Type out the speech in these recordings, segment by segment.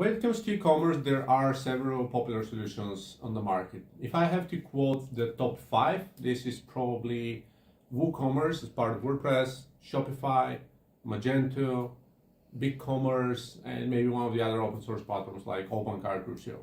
When it comes to e-commerce, there are several popular solutions on the market. If I have to quote the top five, this is probably WooCommerce as part of WordPress, Shopify, Magento, BigCommerce, and maybe one of the other open source platforms like OpenCart Crucio.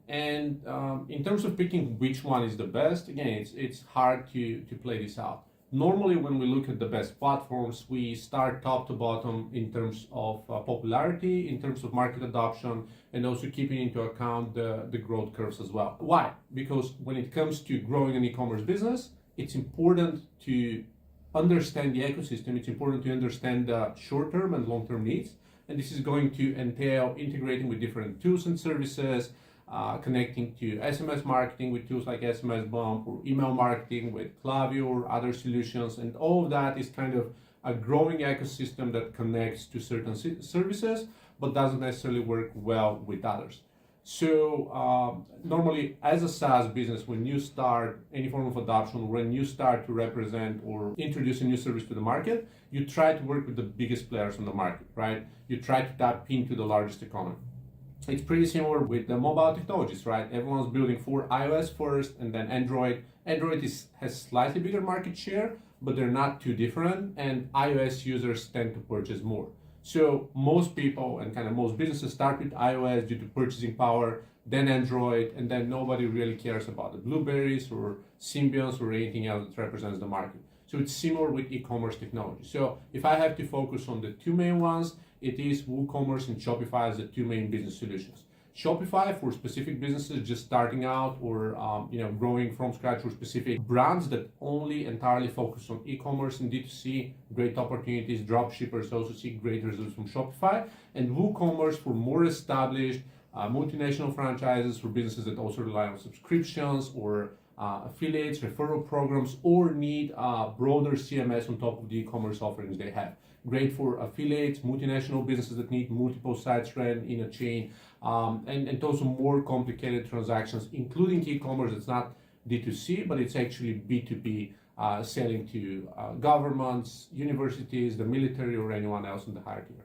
And in terms of picking which one is the best, again, it's hard to play this out. Normally, when we look at the best platforms, we start top to bottom in terms of popularity, in terms of market adoption, and also keeping into account the growth curves as well. Why? Because when it comes to growing an e-commerce business, it's important to understand the ecosystem. It's important to understand the short-term and long-term needs. And this is going to entail integrating with different tools and services, connecting to SMS marketing with tools like SMS Bump, or email marketing with Klaviyo or other solutions. And all of that is kind of a growing ecosystem that connects to certain services, but doesn't necessarily work well with others. So normally as a SaaS business, when you start any form of adoption, when you start to represent or introduce a new service to the market, you try to work with the biggest players on the market, right? You try to tap into the largest economy. It's pretty similar with the mobile technologies, right? Everyone's building for iOS first and then Android. Android has slightly bigger market share, but they're not too different, and iOS users tend to purchase more. So most people and kind of most businesses start with iOS due to purchasing power, then Android, and then nobody really cares about the Blueberries or Symbians or anything else that represents the market. So it's similar with e-commerce technology. So if I have to focus on the two main ones, it is WooCommerce and Shopify as the two main business solutions. Shopify for specific businesses just starting out or growing from scratch, or specific brands that only entirely focus on e-commerce and D2C, great opportunities. Drop shippers also see great results from Shopify. And WooCommerce for more established multinational franchises, for businesses that also rely on subscriptions or affiliates, referral programs, or need a broader CMS on top of the e-commerce offerings they have. Great for affiliates, multinational businesses that need multiple sites ran in a chain, and also more complicated transactions, including e-commerce. It's not D2C, but it's actually B2B, selling to governments, universities, the military, or anyone else in the hierarchy.